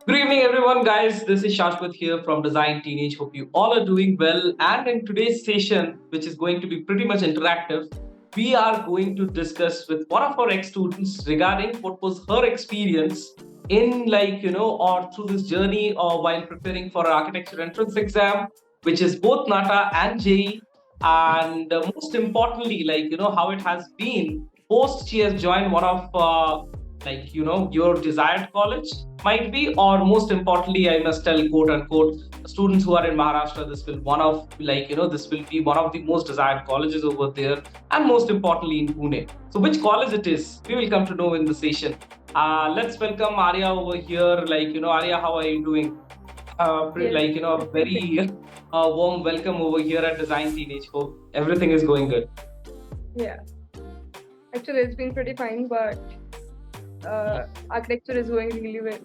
Good evening, everyone, guys. This is Shashwat here from Design Teenage. Hope you all are doing well. And in today's session, which is going to be pretty much interactive, we are going to discuss with one of our ex-students regarding what was her experience in, or through this journey or while preparing for an architecture entrance exam, which is both NATA and JEE. And most importantly, how it has been post she has joined one of your desired college might be, or most importantly, I must tell, quote unquote, students who are in Maharashtra, this will one of this will be one of the most desired colleges over there, and most importantly in Pune. So which college it is, we will come to know in the session. Let's welcome Arya over here. Arya, how are you doing? Yes, A very warm welcome over here at Design Teenage. Hope everything is going good. yeah. Actually, it's been pretty fine, but architecture is going really well.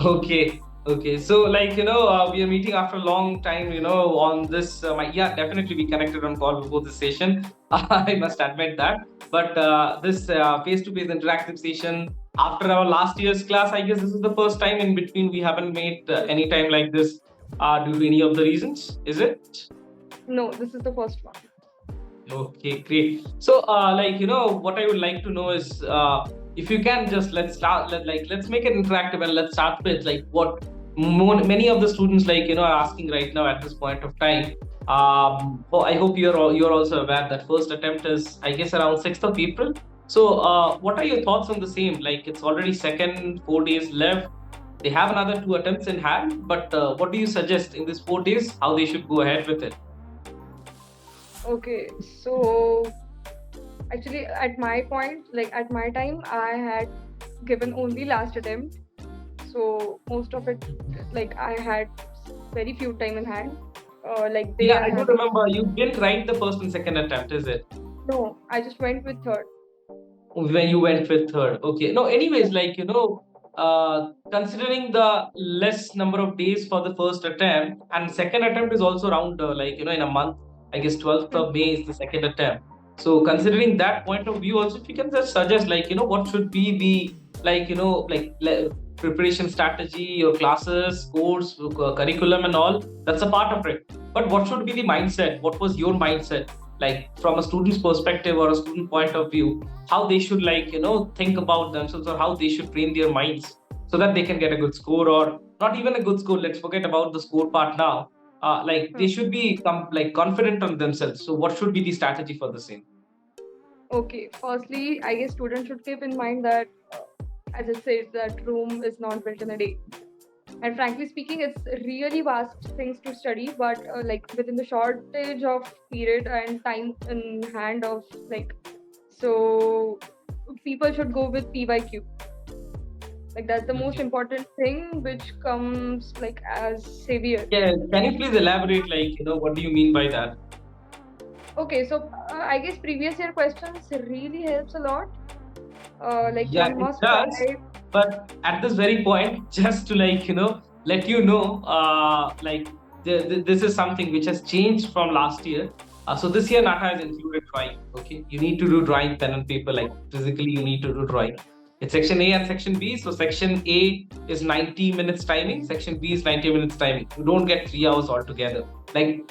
Okay. Okay. So, we are meeting after a long time, on this. Yeah, definitely we connected on call before this session. I must admit that. But this face-to-face interactive session after our last year's class, I guess this is the first time in between we haven't made any time like this due to any of the reasons. Is it? No, this is the first one. Okay, great. So, what I would like to know is, if you can just let's start, let's make it interactive and let's start with what many of the students are asking right now at this point of time. I hope you're also aware that first attempt is, I guess, around 6th of April. So, what are your thoughts on the same? Like, it's already second, 4 days left. They have another two attempts in hand, but what do you suggest in these 4 days? How they should go ahead with it? Okay, so actually, at my point, like at my time, I had given only last attempt. So most of it, like I had very few time in hand. Like they Yeah, are I do having. remember you didn't write the first and second attempt, is it? No, I just went with third. When you went with third. Okay. No, Yeah. anyways, considering the less number of days for the first attempt and second attempt is also around in a month, I guess 12th Hmm. of May is the second attempt. So considering that point of view, also if you can just suggest what should be the preparation strategy, your classes, course, curriculum and all, that's a part of it. But what should be the mindset? What was your mindset? Like from a student's perspective or a student point of view, how they should think about themselves or how they should train their minds so that they can get a good score, or not even a good score, let's forget about the score part now. They Hmm. should be confident on themselves. So what should be the strategy for the same? Okay, firstly, I guess students should keep in mind that, as I said, that Rome is not built in a day. And frankly speaking, it's really vast things to study, but like within the shortage of period and time in hand of like, so people should go with PYQ. Like that's the most Okay. important thing, which comes like as savior. Yeah, can you please elaborate, what do you mean by that? Okay, so I guess previous year questions really helps a lot. Like Yeah, one it must try. does. But at this very point, just to let you know, this is something which has changed from last year. So this year, NATA has included drawing. Okay, you need to do drawing, pen and paper. Like physically, you need to do drawing. It's section A and section B. So section A is 90 minutes timing. Section B is 90 minutes timing. You don't get 3 hours altogether. They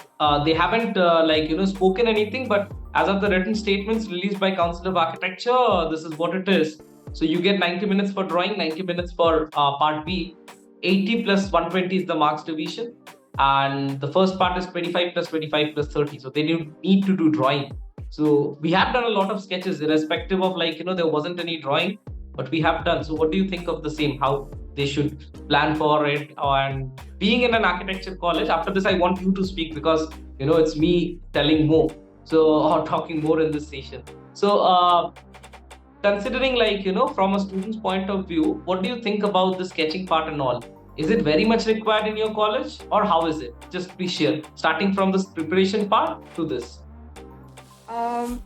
haven't spoken anything, but as of the written statements released by Council of Architecture, this is what it is. So you get 90 minutes for drawing, 90 minutes for part B. 80 plus 120 is the marks division, and the first part is 25 plus 25 plus 30. So they need to do drawing. So we have done a lot of sketches, irrespective of there wasn't any drawing, but we have done. So what do you think of the same? How they should plan for it? And being in an architecture college, after this, I want you to speak because it's me telling more. So or talking more in this session. So considering from a student's point of view, what do you think about the sketching part and all? Is it very much required in your college, or how is it? Just be share, starting from this preparation part to this.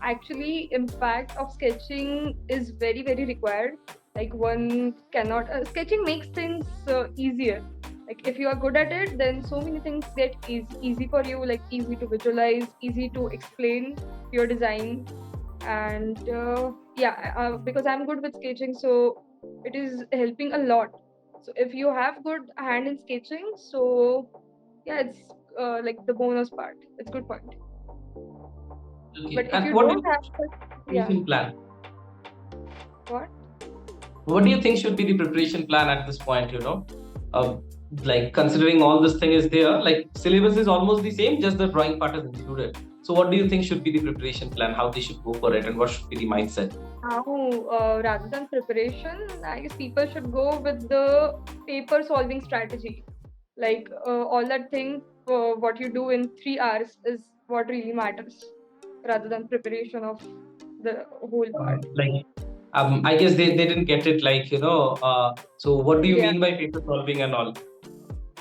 Actually, impact of sketching is very very required. Like one cannot sketching makes things easier. Like if you are good at it, then so many things get easy for you. Like easy to visualize, easy to explain your design, and yeah, because I'm good with sketching, so it is helping a lot. So if you have good hand in sketching, so yeah, it's like the bonus part. It's good point. Okay. But if And you what do don't you have, yeah, preparation plan? what? What do you think should be the preparation plan at this point? Uh, like considering all this thing is there, like syllabus is almost the same, just the drawing part is included. So what do you think should be the preparation plan? How they should go for it, and what should be the mindset? How rather than preparation, I guess people should go with the paper solving strategy. Like all that thing, what you do in 3 hours is what really matters, rather than preparation of the whole part. Like, I guess they didn't get it. Like, so what do you Yeah. mean by paper solving and all?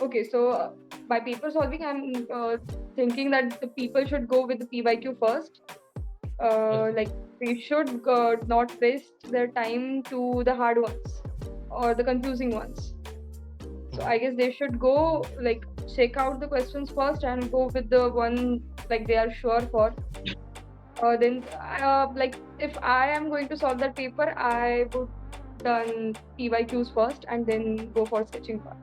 Okay, so by paper solving, I'm thinking that the people should go with the PYQ first. Like they should not waste their time to the hard ones or the confusing ones. So I guess they should go like check out the questions first and go with the one like they are sure for. Then like if I am going to solve that paper, I would done PYQs first and then go for sketching part.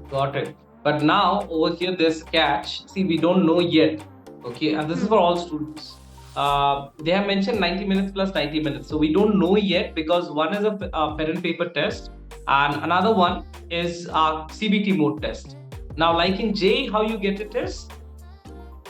Got it. But now over here, there's a catch. See, we don't know yet. Okay, and this is for all students. They have mentioned 90 minutes plus 90 minutes. So we don't know yet because one is a pen and paper test, and another one is a CBT mode test. Now, like in JEE, how you get it is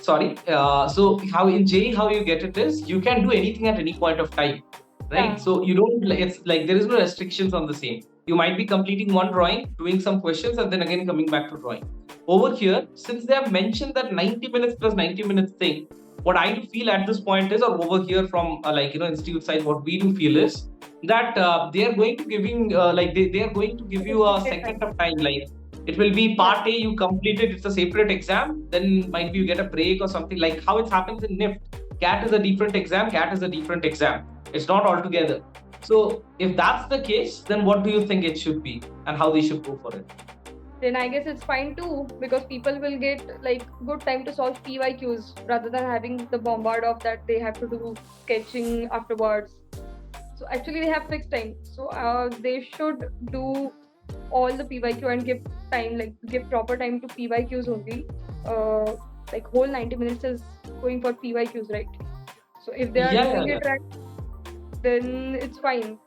sorry. So how in JEE, how you get it is you can do anything at any point of time, right? Yeah. So you don't. It's like there is no restrictions on the same. You might be completing one drawing, doing some questions, and then again coming back to drawing. Over here, since they have mentioned that 90 minutes plus 90 minutes thing, what I do feel at this point is, or over here from institute side, what we do feel is that they are going to giving they are going to give you a second of time. Like it will be part A, you complete it, it's a separate exam, then might be you get a break or something, like how it happens in NIFT. CAT is a different exam, CAT is a different exam. It's not all together. So if that's the case, then what do you think it should be and how they should go for it? Then I guess it's fine too, because people will get like good time to solve PYQs rather than having the bombard of that they have to do sketching afterwards. So actually they have fixed time. So they should do all the PYQ and give time, like give proper time to PYQs only. Like whole 90 minutes is going for PYQs, right? So if they are doing it right, then it's fine.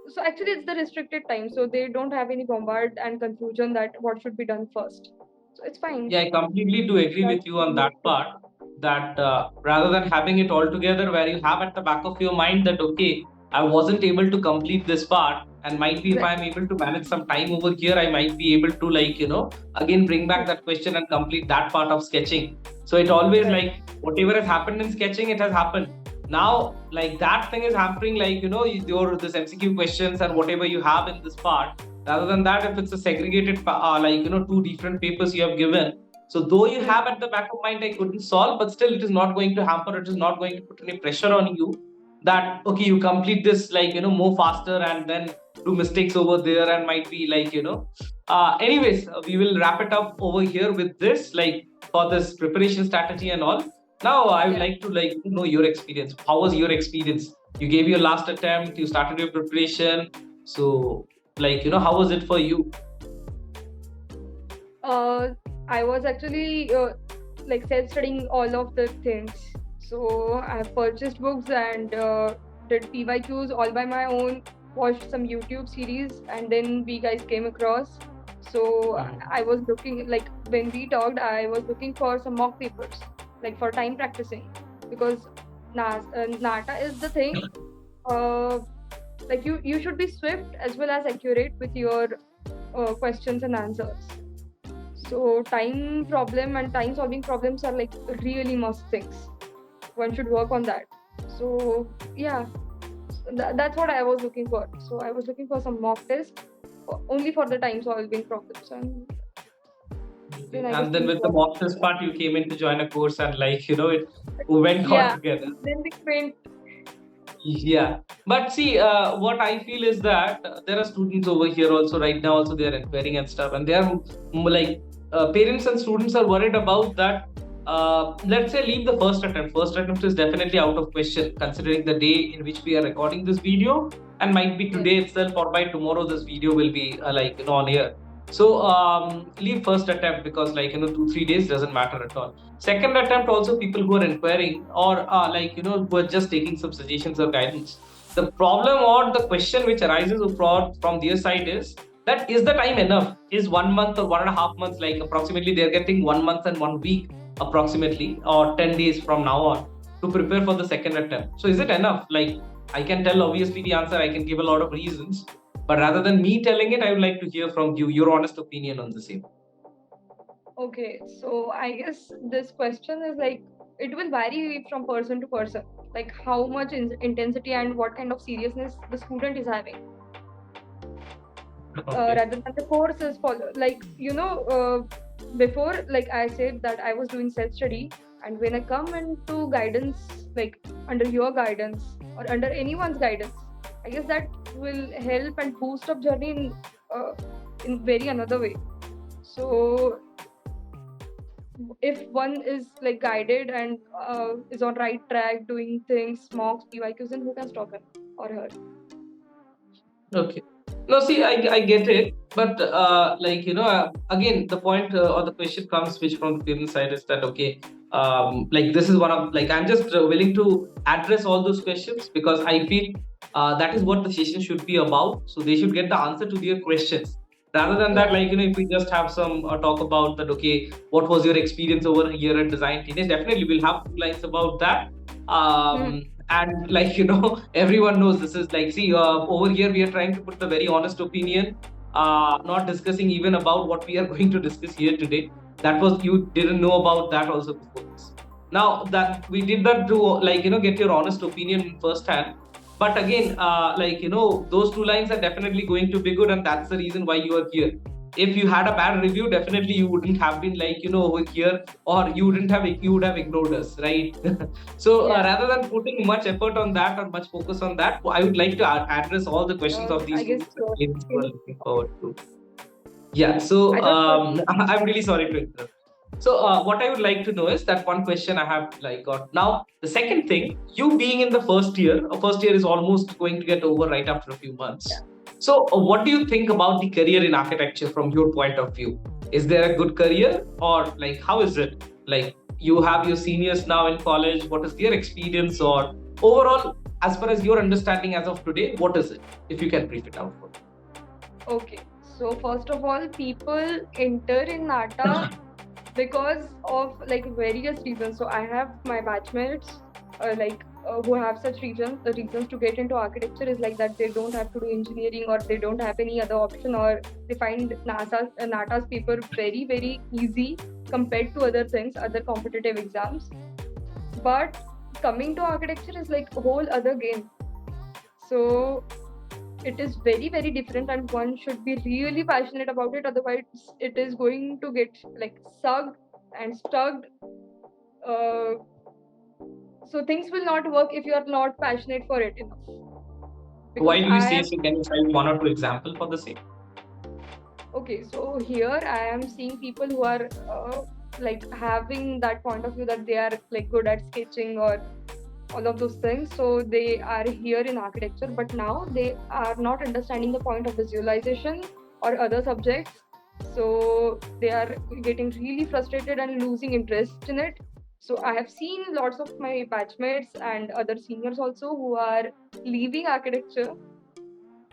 So actually it's the restricted time, so they don't have any bombard and confusion that what should be done first. So it's fine. Yeah, I completely do agree with you on that part. That rather than having it all together, where you have at the back of your mind that okay, I wasn't able to complete this part, and might be if I'm able to manage some time over here, I might be able to again bring back that question and complete that part of sketching. So it always like whatever has happened in sketching, it has happened. Now like that thing is happening, like your this MCQ questions and whatever you have in this part. Rather than that, if it's a segregated two different papers you have given, so though you have at the back of mind I couldn't solve, but still it is not going to hamper, it is not going to put any pressure on you that okay, you complete this more faster and then do mistakes over there and might be anyways, we will wrap it up over here with this, like for this preparation strategy and all. Now I would like to know your experience. How was your experience? You gave your last attempt, you started your preparation, so how was it for you? I was actually like self-studying all of the things. So I purchased books and did PYQs all by my own, watched some YouTube series, and then we guys came across. So I was looking, like when we talked, I was looking for some mock papers, like for time practicing, because NATA is the thing. Like you should be swift as well as accurate with your questions and answers. So time problem and time solving problems are like really must things. One should work on that. So yeah, that's what I was looking for. So I was looking for some mock test only for the time solving problems, and then with the mock test part, you came in to join a course and it went all together. Then we went. Yeah, but see, what I feel is that there are students over here also right now. Also, they are inquiring and stuff, and they are like parents and students are worried about that. let's say leave the first attempt. First attempt is definitely out of question, considering the day in which we are recording this video, and might be today itself or by tomorrow this video will be on air. So leave first attempt, because 2-3 days doesn't matter at all. Second attempt also, people who are inquiring or who are just taking some suggestions or guidance. The problem or the question which arises from their side is that, is the time enough? Is 1 month or 1.5 months, like approximately they're getting 1 month and 1 week approximately, or 10 days from now on, to prepare for the second attempt. So is it enough? Like, I can tell obviously the answer, I can give a lot of reasons, but rather than me telling it, I would like to hear from you your honest opinion on the same. Okay, so I guess this question is like, it will vary from person to person, like how much intensity and what kind of seriousness the student is having. Okay. Rather than the course is follow, like before, like I said that I was doing self-study, and when I come into guidance, like under your guidance or under anyone's guidance, I guess that will help and boost up journey in very another way. So if one is like guided and is on right track, doing things, mocks, PYQs, then who can stop him or her? Okay. No, see, I get it, but again, the point or the question comes, which from the parent side is that, okay, this is one of, I'm just willing to address all those questions, because I feel that is what the session should be about. So they should get the answer to their questions. Rather than that, if we just have some talk about that, okay, what was your experience over here at Design Teenage? Definitely, we'll have 2 lines about that. And everyone knows this is see, over here we are trying to put the very honest opinion, not discussing even about what we are going to discuss here today. That was, you didn't know about that also before this. Now that we did that to get your honest opinion firsthand. But again, those 2 lines are definitely going to be good, and that's the reason why you are here. If you had a bad review, definitely you wouldn't have been over here, or you would have ignored us, right? So rather than putting much effort on that or much focus on that, I would like to address all the questions of these students that we are looking forward to. Yeah, so I'm really sorry to interrupt. So what I would like to know is that one question I have got. Now, the second thing, you being in the first year is almost going to get over right after a few months. So what do you think about the career in architecture from your point of view? Is there a good career, or how is it? You have your seniors now in college, what is their experience, or overall, as far as your understanding as of today, what is it? If you can brief it out for me. Okay, so first of all, people enter in NATA because of various reasons. So I have my batchmates who have such reasons. The reasons to get into architecture is that they don't have to do engineering, or they don't have any other option, or they find NATA's paper very, very easy compared to other things, other competitive exams. But coming to architecture is a whole other game. So it is very, very different, and one should be really passionate about it. Otherwise, it is going to get sucked and stuck. So things will not work if you are not passionate for it enough. Why do you say so? Can you cite 1 or 2 examples for the same? Okay, so here I am seeing people who are having that point of view that they are good at sketching or all of those things. So they are here in architecture, but now they are not understanding the point of visualization or other subjects. So they are getting really frustrated and losing interest in it. So I have seen lots of my batchmates and other seniors also who are leaving architecture.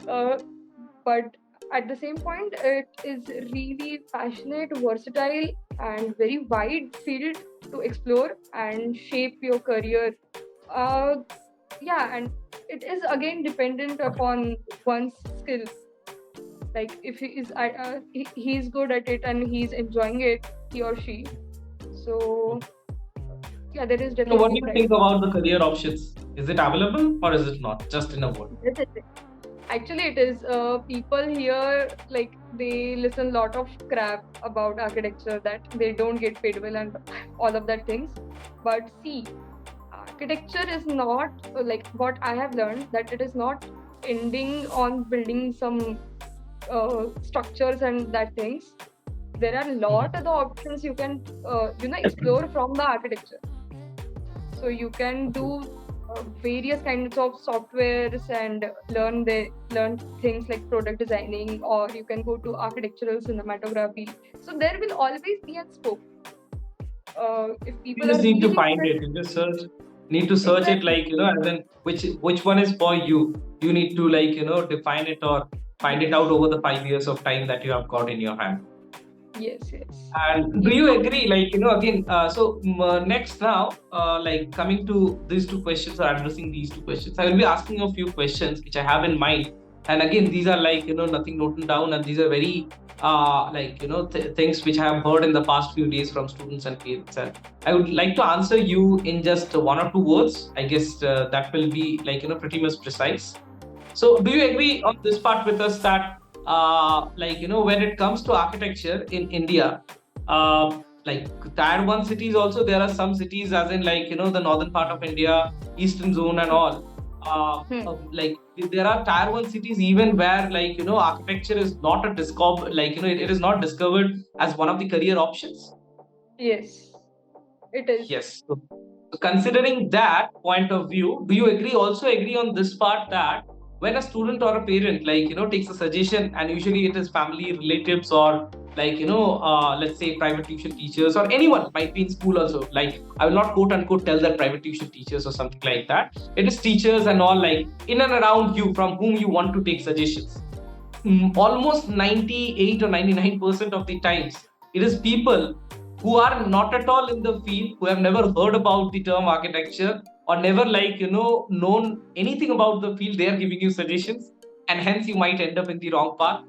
But at the same point, it is really passionate, versatile, and very wide field to explore and shape your career. And it is again dependent upon one's skill. If he is he's good at it and he's enjoying it, he or she. So there is definitely. So what do you think about the career options? Is it available or is it not? Just in a word. Actually, it is. People here they listen a lot of crap about architecture, that they don't get paid well and all of that things. But see, architecture is not what I have learned, that it is not ending on building some structures and that things. there are a lot of the options you can explore from the architecture. So you can do various kinds of softwares and learn things like product designing, or you can go to architectural cinematography. So there will always be a scope. If You people just are need to really find it. You just need to search it, exactly. like, and then which one is for you. You need to, like, define it or find it out over the 5 years of time that you have got in your hand. Yes, yes. And do You you know, agree, like, again, next now, like, coming to these two questions or addressing these two questions, I will be asking a few questions which I have in mind. And again, these are, like, nothing noted down, and these are very, like, things which I have heard in the past few days from students and parents. And I would like to answer you in just one or two words. I guess that will be, like, pretty much precise. So, do you agree on this part with us that, like, when it comes to architecture in India, like tier one cities also, there are some cities, as in, like, the northern part of India, eastern zone and all. Like, there are tier one cities even where, like, architecture is not a discover, like, it is not discovered as one of the career options. yes, it is. Yes. So, considering that point of view, do you also agree on this part that when a student or a parent, like, takes a suggestion, and usually it is family relatives or, like, let's say private tuition teachers or anyone, might be in school also, like, I will not quote unquote tell that private tuition teachers or something like that. It is teachers and all, like, in and around you, from whom you want to take suggestions. Almost 98 or 99% of the times, it is people who are not at all in the field, who have never heard about the term architecture, or never, like, known anything about the field. They are giving you suggestions, and hence you might end up in the wrong path.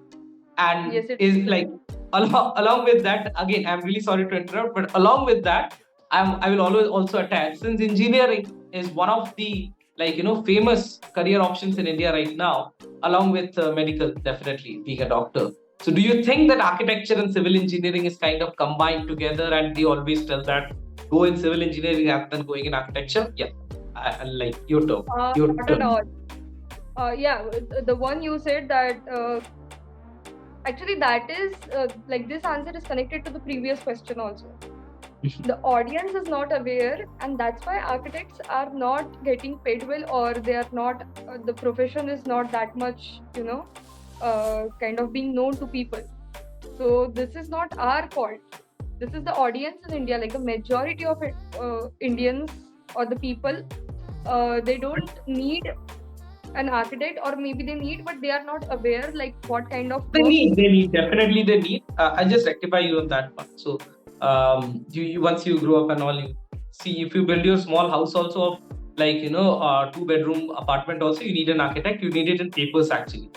And Yes, it is, is. like, along with that, again, I'm really sorry to interrupt, but along with that, I will always also attach, since engineering is one of the, like, famous career options in India right now, along with medical, definitely being a doctor. So, do you think that architecture and civil engineering is kind of combined together, and they always tell that go in civil engineering rather than going in architecture? Yeah, like, your turn. Your Not at turn. all. Yeah, the one you said that actually that is like this answer is connected to the previous question also. The audience is not aware, and that's why architects are not getting paid well, or they are not the profession is not that much kind of being known to people. So this is not our fault. This is the audience in India, like the majority of Indians or the people, they don't need an architect, or maybe they need, but they are not aware like what kind of works. They need, definitely they need. I just rectify you on that part. So, you once you grow up and all, you see, if you build your small house also of, like, 2-bedroom apartment also, you need an architect. You need it in papers actually.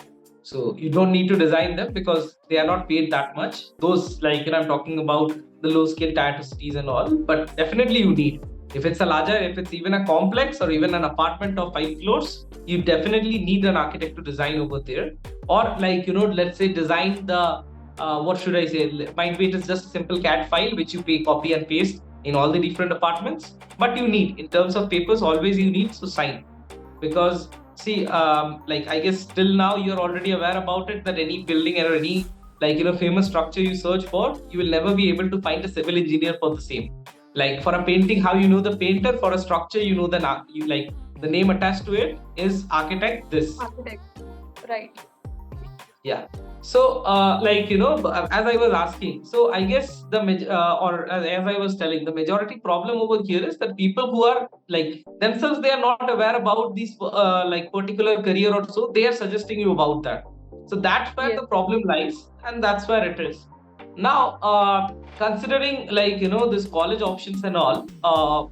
So you don't need to design them because they are not paid that much. Those, like, I'm talking about the low scale tier two cities and all, but definitely you need. If it's a larger, if it's even a complex or even an apartment of 5 floors, you definitely need an architect to design over there. Or, like, let's say design the, what should I say? Might be it is just a simple CAD file which you pay copy and paste in all the different apartments. But you need, in terms of papers, always you need to sign, because see, like, I guess till now you're already aware about it, that any building or any, like, famous structure you search for, you will never be able to find a civil engineer for the same. Like, for a painting, how you know the painter? For a structure, you know you, like, the name attached to it is architect this. Architect, right? Yeah. So, like, as I was asking, so I guess or as I was telling, the majority problem over here is that people who are, like, themselves, they are not aware about these, like, particular career or so, they are suggesting you about that. So that's where Yes. the problem lies, and that's where it is. Now, considering, like, this college options and all,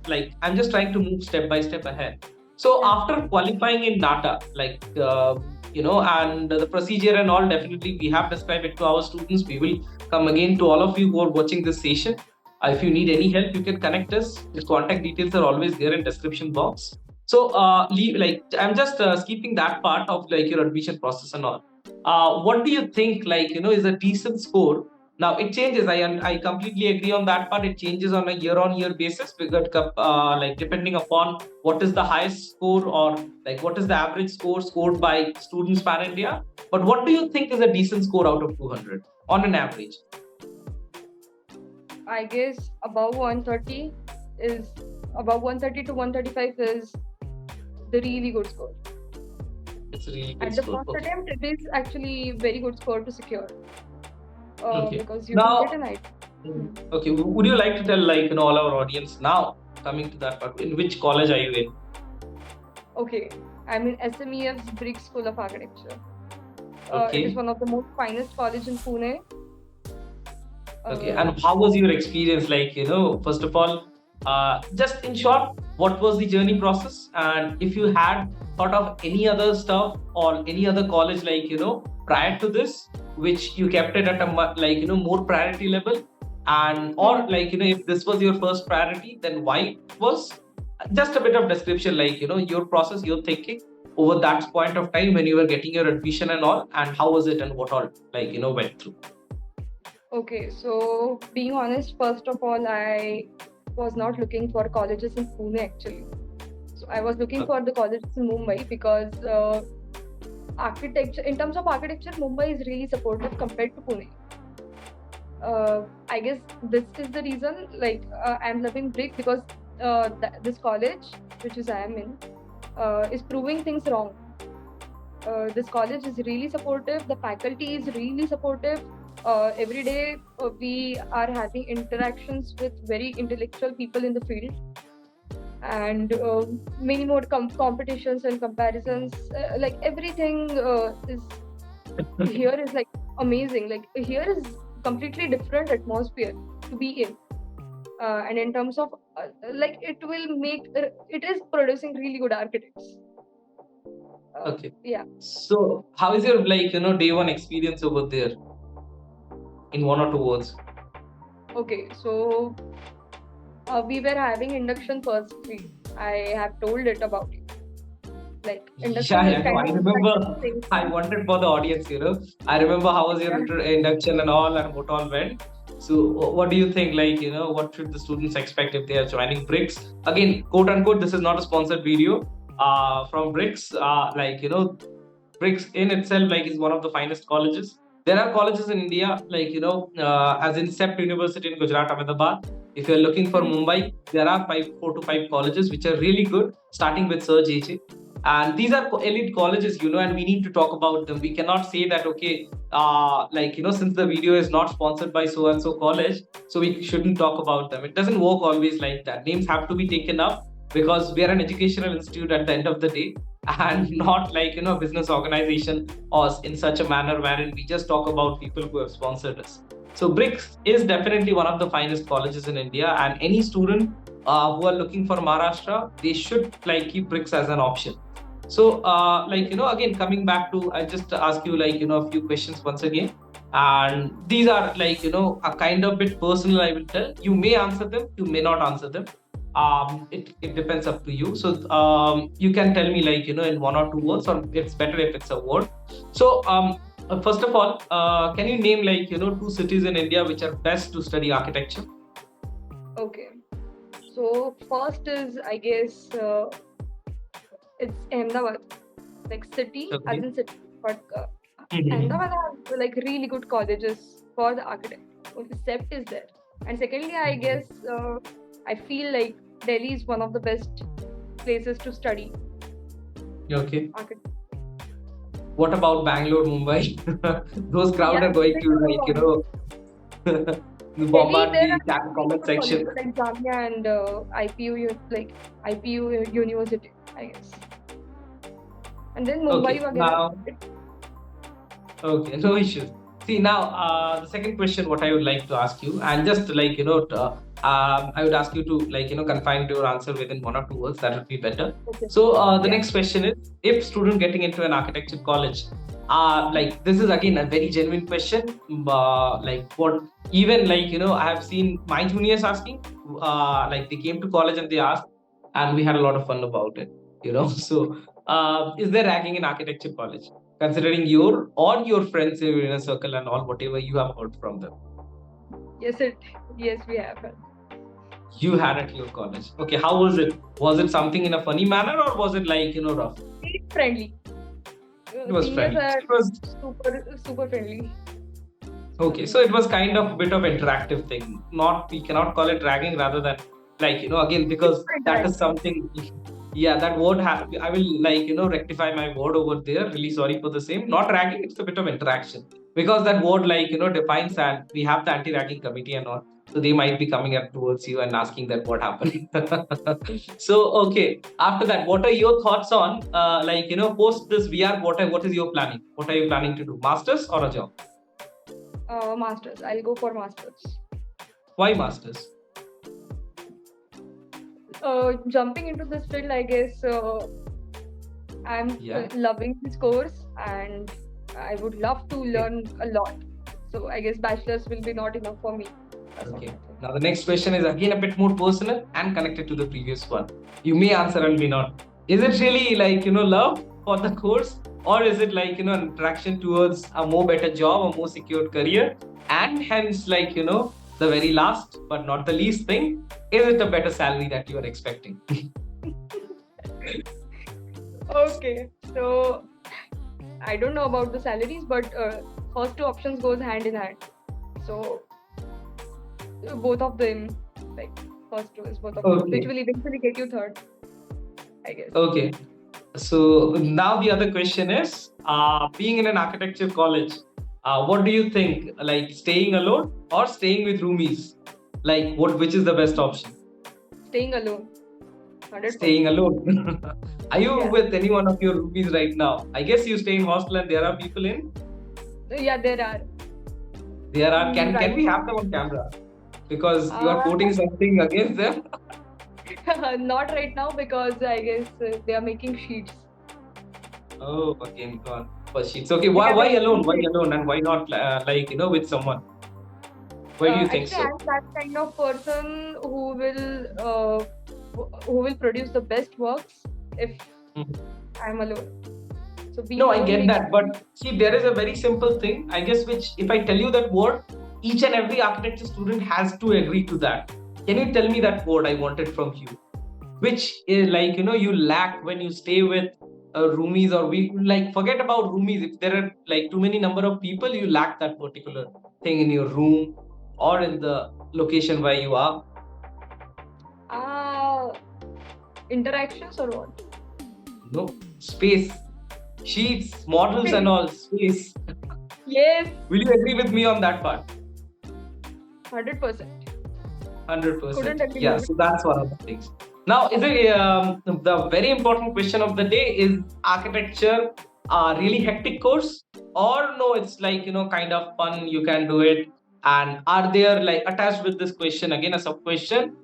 like, I'm just trying to move step by step ahead. So after qualifying in NATA, like, and the procedure and all, definitely we have described it to our students. We will come again to all of you who are watching this session. If you need any help, you can connect us. The contact details are always there in description box. So, like, I'm just skipping that part of, like, your admission process and all. What do you think, like, is a decent score? Now it changes. I completely agree on that part. It changes on a year-on-year basis, because, like, depending upon what is the highest score, or, like, what is the average score scored by students pan India. But what do you think is a decent score out of 200 on an average? I guess above 130 to 135 is the really good score. It's a really good At the score. first Okay. attempt, it is actually very good score to secure Okay. because you can Now, get an idea. okay, would you like to tell, like, all our audience now, coming to that part, in which college are you in? Okay, I'm in SMEF's BRICS School of Architecture. It Okay. is one of the most finest college in Pune. Okay, and how was your experience? Like, first of all, just in short, what was the journey process? And if you had thought of any other stuff or any other college, like, prior to this, which you kept it at a like, more priority level, and or like, if this was your first priority, then why it was? Just a bit of description, like, your process, your thinking over that point of time when you were getting your admission and all, and how was it and what all, like, went through. Okay, so being honest, first of all, I was not looking for colleges in Pune actually. So I was looking for the colleges in Mumbai because architecture, in terms of architecture, Mumbai is really supportive compared to Pune. I guess this is the reason. Like I'm loving BRIC because this college, which is I am in, is proving things wrong. This college is really supportive. The faculty is really supportive. Every day we are having interactions with very intellectual people in the field, and many more competitions and comparisons. Like everything is here is like amazing. Like here is completely different atmosphere to be in. And in terms of like it is producing really good architects. Okay. Yeah. So, how is your, like, day one experience over there? In one or two words. Okay, so we were having induction first week. I have told it about it. Like induction Yeah, is no, kind I of remember. thing. I wanted for the audience, I remember how was your induction and all, and what all went. So, what do you think? Like, what should the students expect if they are joining BRICS? Again, quote unquote, this is not a sponsored video. From BRICS, like, BRICS in itself, like, is one of the finest colleges. There are colleges in India, like, as in CEPT University in Gujarat, Ahmedabad. If you're looking for Mumbai, there are 4 to 5 colleges which are really good, starting with Sir JJ. And these are elite colleges, and we need to talk about them. We cannot say that, okay, like, since the video is not sponsored by so and so college, so we shouldn't talk about them. It doesn't work always like that. Names have to be taken up because we are an educational institute at the end of the day, and not like, a business organization, or in such a manner wherein we just talk about people who have sponsored us. So BRICS is definitely one of the finest colleges in India, and any student who are looking for Maharashtra, they should, like, keep BRICS as an option. So, like, again, coming back to, I just ask you, like, a few questions once again. And these are, like, a kind of bit personal, I will tell. You may answer them, you may not answer them. It depends up to you. So, you can tell me, like, in one or two words, or it's better if it's a word. So, first of all, can you name, like, 2 cities in India which are best to study architecture? Okay. So first is, I guess, it's Ahmedabad, like city, as in city, but Ahmedabad has like really good colleges for the architect. Only CEPT is there, and secondly, I guess I feel like Delhi is one of the best places to study. Okay. Architecture. What about Bangalore, Mumbai? Those crowd are going to, like, bombard the comment section. Like Jamia and IPU, like IPU University, I guess. And then Mumbai Okay, now, okay, no issues. See, now, the second question, what I would like to ask you, and just like, I would ask you to, like, confine your answer within 1 or 2 words. That would be better. Okay. So, the next question is, if student getting into an architecture college, like, this is again a very genuine question. Like, what, even, like, I have seen my juniors asking, like, they came to college and they asked, and we had a lot of fun about it. So, is there ragging in architecture college? Considering your or your friends in your inner circle and all, whatever you have heard from them. Yes, we have. You had at your college. Okay, how was it? Was it something in a funny manner, or was it, like, rough? Friendly. It was friendly. It was super friendly. Okay, so it was kind of a bit of interactive thing. Not, we cannot call it ragging, rather than like, again, It's because quite that is direct. something. Yeah, that word I will like, rectify my word over there. Really sorry for the same. Not ragging, it's a bit of interaction, because that word like, defines, and we have the anti-ragging committee and all. So they might be coming up towards you and asking that what happened. So okay, after that, what are your thoughts on like, post this VR? What is your planning? What are you planning to do? Masters or a job? Masters. I'll go for masters. Why masters? Jumping into this field, I guess I'm Yeah. loving this course and I would love to Okay. learn a lot. So I guess bachelor's will be not enough for me. That's what I Okay. think. Now the next question is again a bit more personal and connected to the previous one. You may answer and may not. Is it really like, love for the course, or is it like, an attraction towards a more better job, a more secured career, and hence like, the very last but not the least thing, is it a better salary that you are expecting? Okay, so I don't know about the salaries, but first two options goes hand in hand. So both of them, like first two is both of them, which Okay. will eventually get you third, I guess. Okay. So now the other question is, being in an architecture college, what do you think? Like staying alone or staying with roomies? Like which is the best option? Staying alone, 100%. Staying alone. Are you Yeah, with any one of your roomies right now? I guess you stay in hostel and there are people in. yeah, there are. There are. Can Right. we have them on camera? Because you are Uh, quoting something against them. not right now because I guess they are making sheets. Oh, again gone for sheets. Okay, They are why alone? making Why sheets. alone? And why not like with someone? Why do you think Actually, so? I'm that kind of person who will produce the best works if Hmm. I'm alone. So being No, I alone get makes that. But see, there is a very simple thing, I guess, which if I tell you that word, each and every architecture student has to agree to that. Can you tell me that word I wanted from you? Which is like, you lack when you stay with roomies, or we like forget about roomies. If there are like too many number of people, you lack that particular thing in your room or in the location where you are. uh, interactions or what? Space, sheets, models, and all space. Yes, Will you agree with me on that part? 100%. Couldn't 100%. agree Yeah, more. so that's one of the things. Now, is it the very important question of the day, is architecture a really hectic course, or no? It's like kind of fun. You can do it. And are there like attached with this question again a sub question?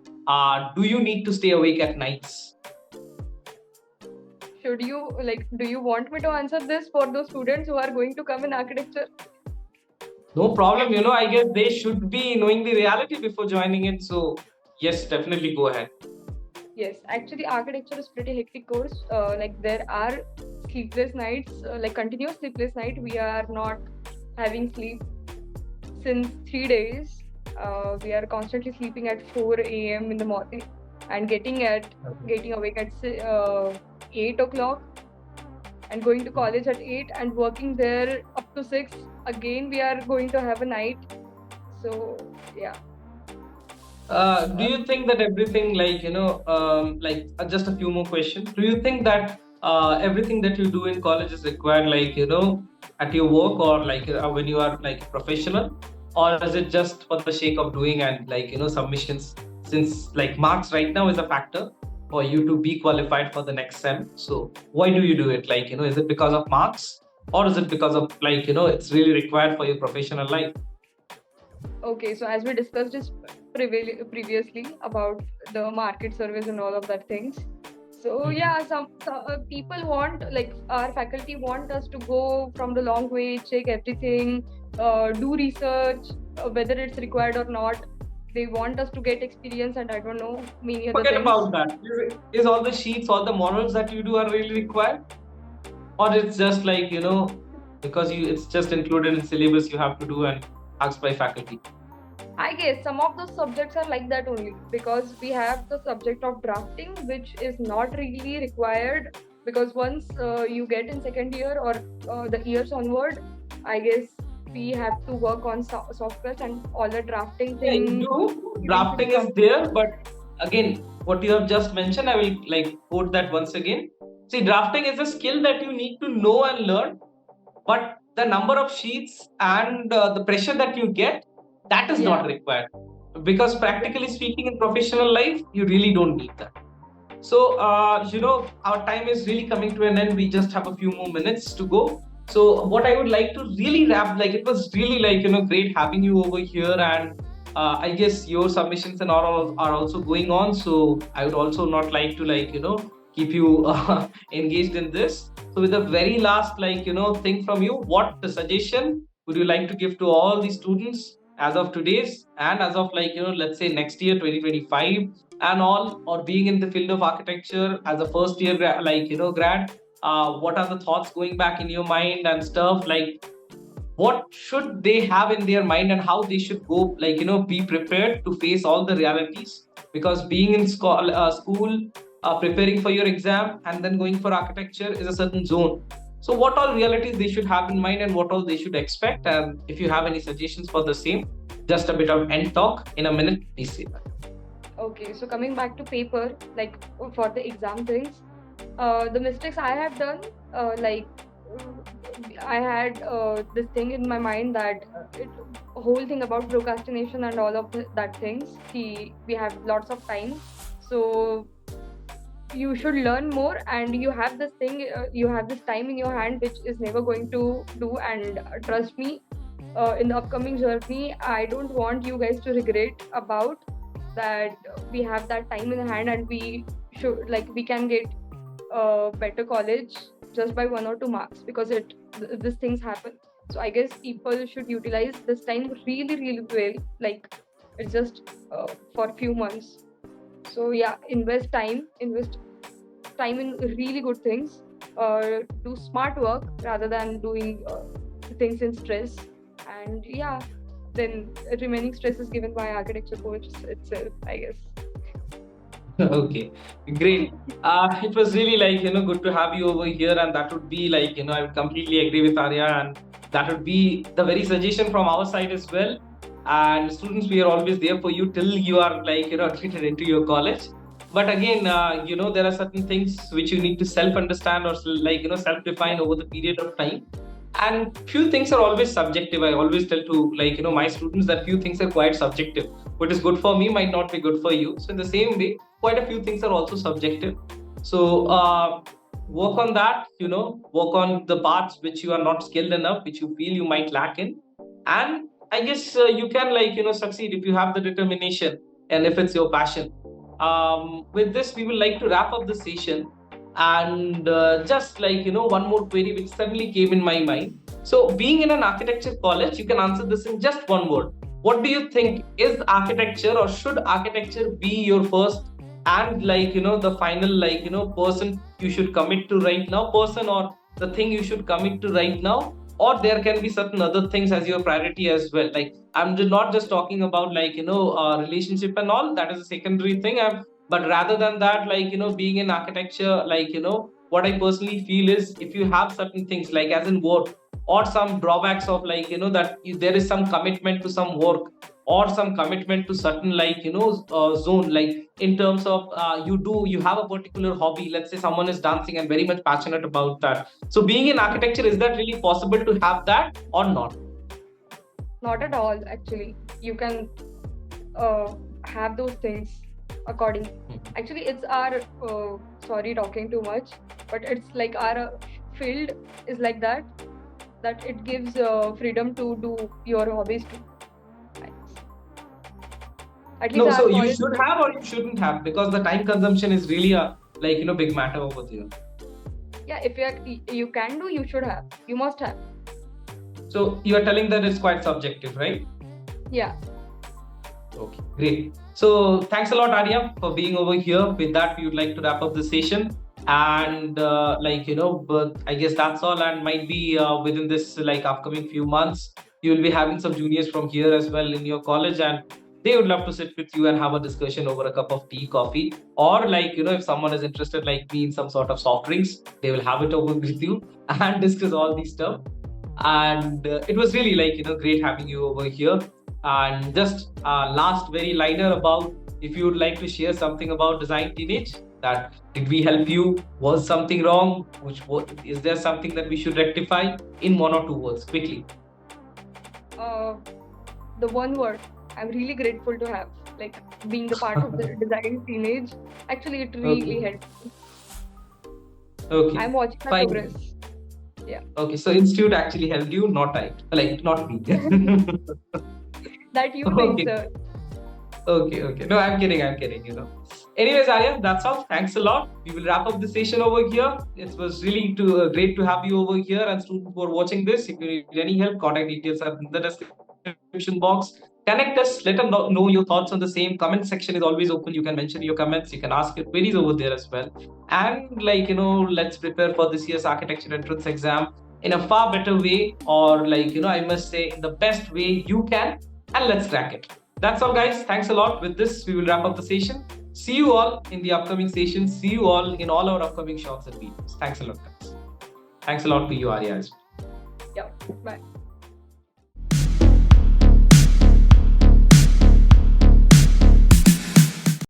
Do you need to stay awake at nights? Should you do you want me to answer this for those students who are going to come in architecture? No problem. I guess they should be knowing the reality before joining it. So yes, definitely go ahead. Yes, actually, architecture is pretty hectic course. There are sleepless nights, like continuous sleepless night. We are not having sleep since 3 days. We are constantly sleeping at 4 a.m. in the morning and getting awake at 8 o'clock and going to college at 8 and working there up to 6. Again, we are going to have a night. So yeah. Do you think that everything like just a few more questions? Do you think that everything that you do in college is required like at your work, or like when you are like a professional, or is it just for the sake of doing and like submissions? Since like marks right now is a factor for you to be qualified for the next sem. So why do you do it? Like is it because of marks, or is it because of like it's really required for your professional life? Okay, so as we discussed this previously about the market surveys and all of that things. So Mhm. yeah, some people want, like our faculty want us to go from the long way, check everything, do research, whether it's required or not. They want us to get experience and I don't know many other Forget things. about that. Is all the sheets, all the models that you do are really required? Or it's just like, because it's just included in syllabus you have to do and asked by faculty. I guess some of the subjects are like that only because we have the subject of drafting, which is not really required because once you get in second year or the years onward, I guess we have to work on software and all the drafting Yeah, thing. you do. Drafting is there, but again, what you have just mentioned, I will like quote that once again. See, drafting is a skill that you need to know and learn, but the number of sheets and the pressure that you get, that is not required. Because practically speaking, in professional life, you really don't need that. So, our time is really coming to an end. We just have a few more minutes to go. So, what I would like to really wrap, like, it was really like, great having you over here. And I guess your submissions and all are also going on. So, I would also not like to, like, keep you engaged in this. So, with the very last, like, thing from you, what the suggestion would you like to give to all the students as of today's and as of, like, let's say next year, 2025? And all, or being in the field of architecture as a first year grad, what are the thoughts going back in your mind and stuff, like what should they have in their mind and how they should go, like be prepared to face all the realities, because being in school, preparing for your exam and then going for architecture is a certain zone. So what all realities they should have in mind and what all they should expect, and if you have any suggestions for the same, just a bit of end talk in a minute, please say that. Okay, so coming back to paper, like for the exam things, the mistakes I have done, I had this thing in my mind that whole thing about procrastination and all of that things. We have lots of time, so you should learn more, and you have this thing, you have this time in your hand which is never going to do. And trust me, in the upcoming journey, I don't want you guys to regret about that. We have that time in hand, and we should, like, we can get a better college just by 1 or 2 marks, because these things happen. So I guess people should utilize this time really, really well. Like, it's just for a few months. So yeah, invest time in really good things. Do smart work rather than doing things in stress. And yeah, then remaining stress is given by architecture course itself, I guess. Okay, great. It was really like, good to have you over here. And that would be like, I would completely agree with Arya. And that would be the very suggestion from our side as well. And students, we are always there for you till you are like, admitted into your college. But again, there are certain things which you need to self-understand or like, self-define over the period of time. And few things are always subjective. I always tell to like, my students that few things are quite subjective. What is good for me might not be good for you. So in the same way, quite a few things are also subjective. So work on that, work on the parts which you are not skilled enough, which you feel you might lack in. And I guess you can like, succeed if you have the determination and if it's your passion. With this, we would like to wrap up the session. And just like, one more query which suddenly came in my mind. So being in an architecture college, you can answer this in just one word. What do you think, is architecture or should architecture be your first and like, the final, like, person you should commit to right now, person or the thing you should commit to right now? Or there can be certain other things as your priority as well. Like, I'm not just talking about like, relationship and all, that is a secondary thing. But rather than that, like, being in architecture, like, what I personally feel is, if you have certain things like as in work, or some drawbacks of like, that there is some commitment to some work or some commitment to certain like, zone, like in terms of you have a particular hobby. Let's say someone is dancing and very much passionate about that. So being in architecture, is that really possible to have that or not? Not at all, actually. You can have those things according. Actually, it's our sorry, talking too much, but it's like our field is like that it gives freedom to do your hobbies too. At least No, so you college. should have or you shouldn't have, because the time consumption is really a like, big matter over there. Yeah, if you can do, you should have, you must have. So you are telling that it's quite subjective, right? Yeah. Okay, great. So thanks a lot, Arya, for being over here. With that, we would like to wrap up the session. And but I guess that's all. And might be within this like upcoming few months, you will be having some juniors from here as well in your college, and they would love to sit with you and have a discussion over a cup of tea, coffee, or like, if someone is interested like me in some sort of soft drinks, they will have it over with you and discuss all these stuff. And it was really great having you over here. And just last very liner about, if you would like to share something about Design Teenage, that did we help you? Was something wrong? Is there something that we should rectify in 1 or 2 words quickly? The one word, I'm really grateful to have being the part of the Design Teenage. Actually, it really helped me. Okay. I'm watching my Fine. progress. Yeah. Okay, so Institute actually helped you, not I, not me. That you think, sir. Okay. No, I'm kidding. Anyways, Arya, that's all. Thanks a lot. We will wrap up the session over here. It was really great to have you over here. And students who are watching this, if you need any help, contact details are in the description box. Connect us. Let us know your thoughts on the same. Comment section is always open. You can mention your comments. You can ask your queries over there as well. And let's prepare for this year's architecture entrance exam in a far better way, or I must say in the best way you can, and let's crack it. That's all, guys. Thanks a lot. With this, we will wrap up the session. See you all in the upcoming sessions. See you all in all our upcoming shorts and videos. Thanks a lot, guys. Thanks a lot to you, Arya, as well. Yeah. Bye.